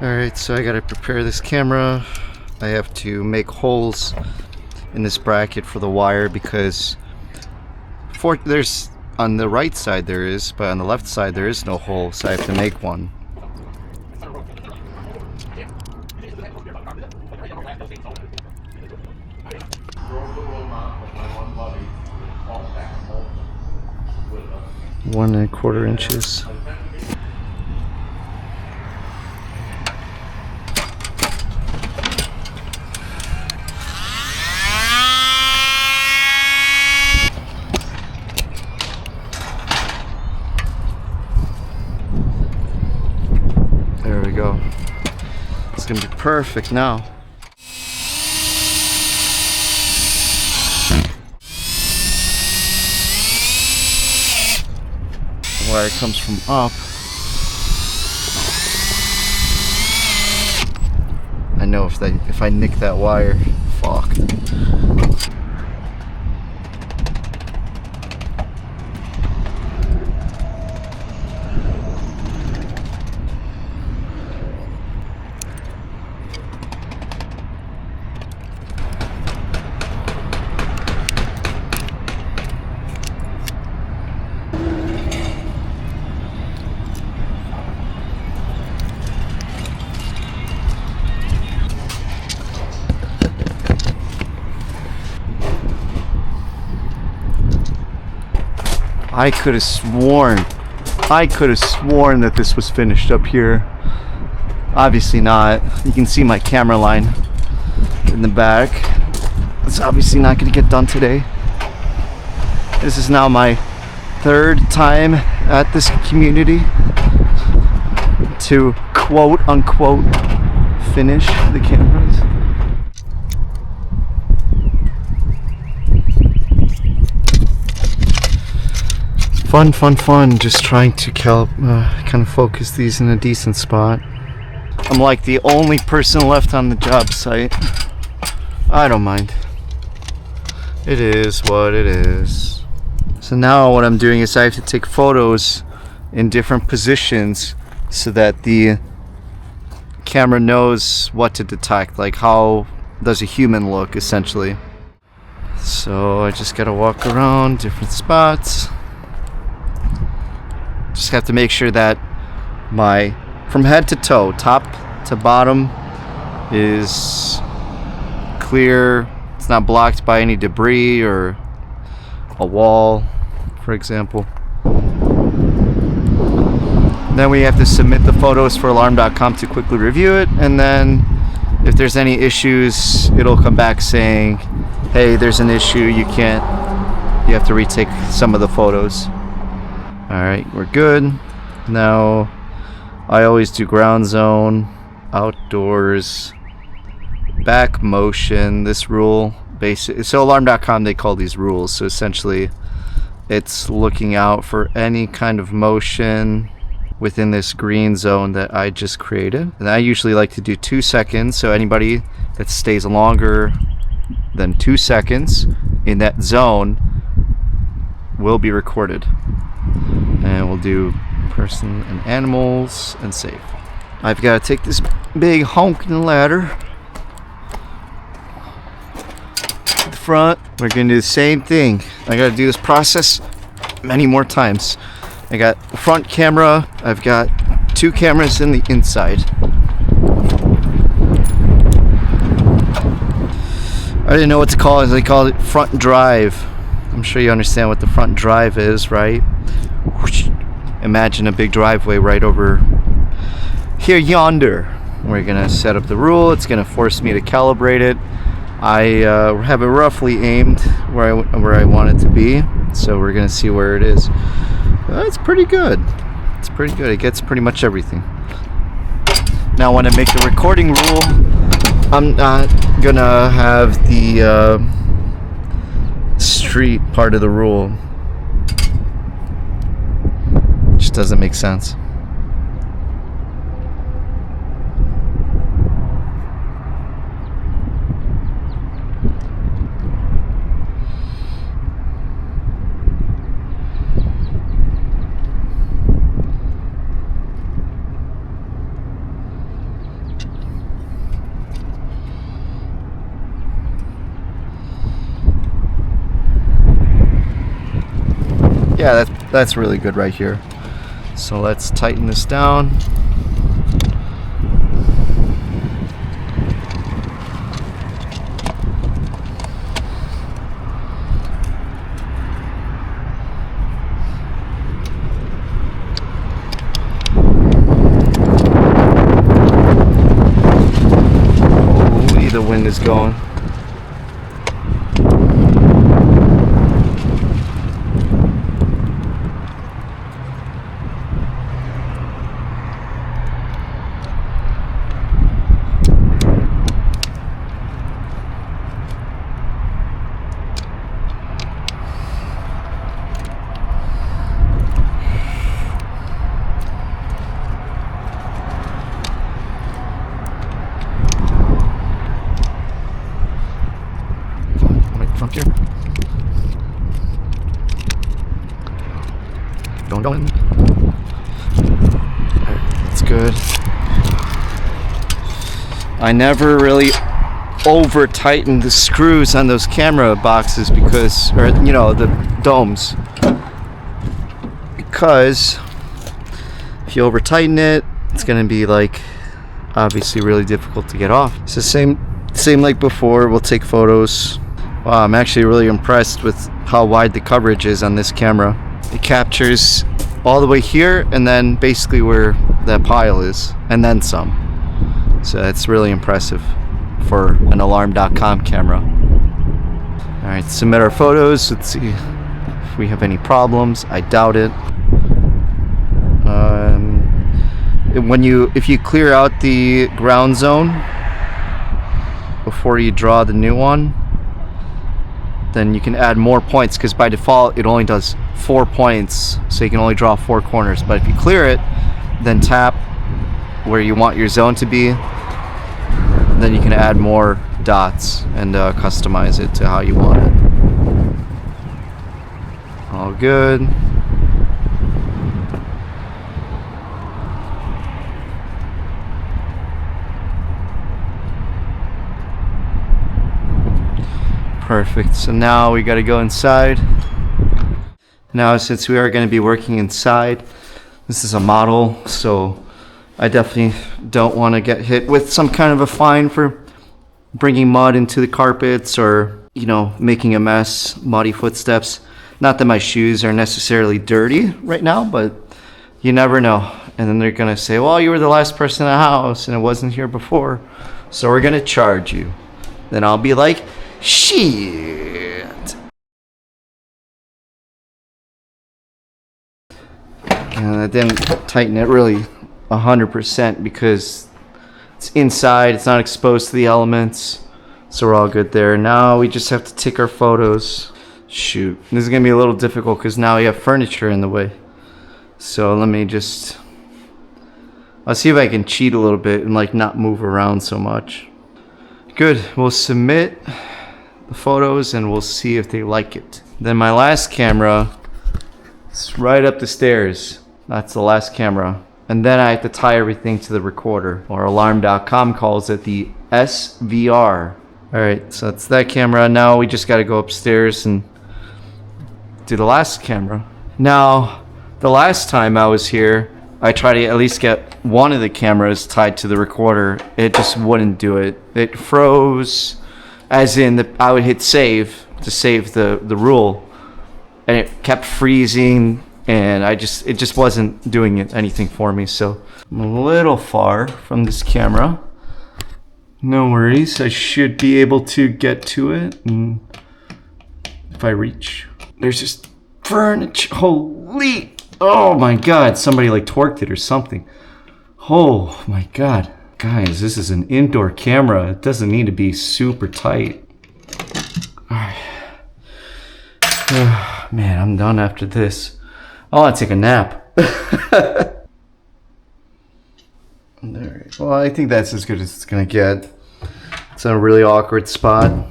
Alright, so I gotta prepare this camera. I have to make holes in this bracket for the wire because there's on the right side there is, but on the left side there is no hole, so I have to make one. One and a quarter inches. There we go. It's gonna be perfect now. The wire comes from up. I know if I nick that wire, fuck. I could have sworn that this was finished up here. Obviously not. You can see my camera line in the back. It's obviously not going to get done today. This is now my third time at this community to quote unquote finish the cameras. Fun. Just trying to kind of focus these in a decent spot. I'm like the only person left on the job site. I don't mind. It is what it is. So now what I'm doing is I have to take photos in different positions so that the camera knows what to detect, like how does a human look essentially. So I just gotta walk around different spots. Just have to make sure that from head to toe, top to bottom, is clear. It's not blocked by any debris or a wall, for example. Then we have to submit the photos for alarm.com to quickly review it, and then if there's any issues, it'll come back saying, hey, there's an issue, you have to retake some of the photos. Alright, we're good. Now, I always do ground zone, outdoors, back motion, this rule. So alarm.com, they call these rules. So essentially, it's looking out for any kind of motion within this green zone that I just created. And I usually like to do 2 seconds, so anybody that stays longer than 2 seconds in that zone will be recorded. And we'll do person and animals and save. I've got to take this big honking ladder to the front. We're going to do the same thing. I got to do this process many more times. I got the front camera. I've got 2 cameras in the inside. I didn't know what to call it. They call it front drive. I'm sure you understand what the front drive is, right? Imagine a big driveway right over here yonder. We're gonna set up the rule. It's gonna force me to calibrate it. I have it roughly aimed where I want it to be, so we're gonna see where it is. It's pretty good. It's pretty good. It gets pretty much everything. Now when I make the recording rule, I'm not gonna have the street part of the rule. Just doesn't make sense. Yeah, that's really good right here. So let's tighten this down. Holy, the wind is going. Front here. Going. That's good. I never really over tightened the screws on those camera boxes because, or you know, the domes. Because if you over tighten it, it's gonna be like obviously really difficult to get off. It's the same like before. We'll take photos. Wow, I'm actually really impressed with how wide the coverage is on this camera. It captures all the way here and then basically where that pile is, and then some. So that's really impressive for an Alarm.com camera. Alright, submit our photos. Let's see if we have any problems. I doubt it. If you clear out the ground zone before you draw the new one, then you can add more points, because by default it only does 4 points, so you can only draw 4 corners. But if you clear it, then tap where you want your zone to be, then you can add more dots and customize it to how you want it. All good. Perfect. So now we got to go inside. Now, since we are going to be working inside, this is a model, so I definitely don't want to get hit with some kind of a fine for bringing mud into the carpets or, you know, making a mess, muddy footsteps. Not that my shoes are necessarily dirty right now, but you never know. And then they're going to say, well, you were the last person in the house and it wasn't here before, so we're going to charge you. Then I'll be like, shit. And I didn't tighten it really 100% because it's inside, it's not exposed to the elements, so we're all good there. Now we just have to take our photos. Shoot, this is gonna be a little difficult because now we have furniture in the way. So let me just, I'll see if I can cheat a little bit and like not move around so much. Good, we'll submit the photos and we'll see if they like it. Then my last camera is right up the stairs. That's the last camera. And then I have to tie everything to the recorder, or Alarm.com calls it the SVR. Alright, so that's that camera. Now we just gotta go upstairs and do the last camera. Now, the last time I was here, I tried to at least get one of the cameras tied to the recorder. It just wouldn't do it. It froze. As in, I would hit save to save the rule, and it kept freezing, and it just wasn't doing anything for me. So I'm a little far from this camera. No worries, I should be able to get to it, and if I reach, there's just furniture. Holy, oh my god, somebody like torqued it or something. Oh my god. Guys, this is an indoor camera. It doesn't need to be super tight. Alright. Man, I'm done after this. I want to take a nap. Alright. Well, I think that's as good as it's going to get. It's a really awkward spot.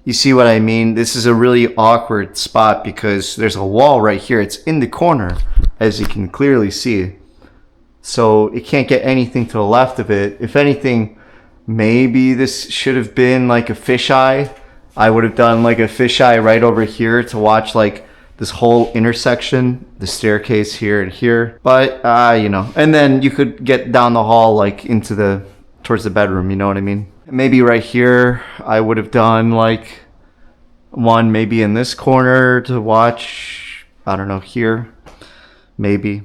You see what I mean? This is a really awkward spot because there's a wall right here. It's in the corner, as you can clearly see. So it can't get anything to the left of it. If anything, maybe this should have been like a fisheye. I would have done like a fisheye right over here to watch like this whole intersection, the staircase here and here. But you know, and then you could get down the hall like into towards the bedroom, you know what I mean? Maybe right here I would have done like one maybe in this corner to watch, I don't know, here maybe.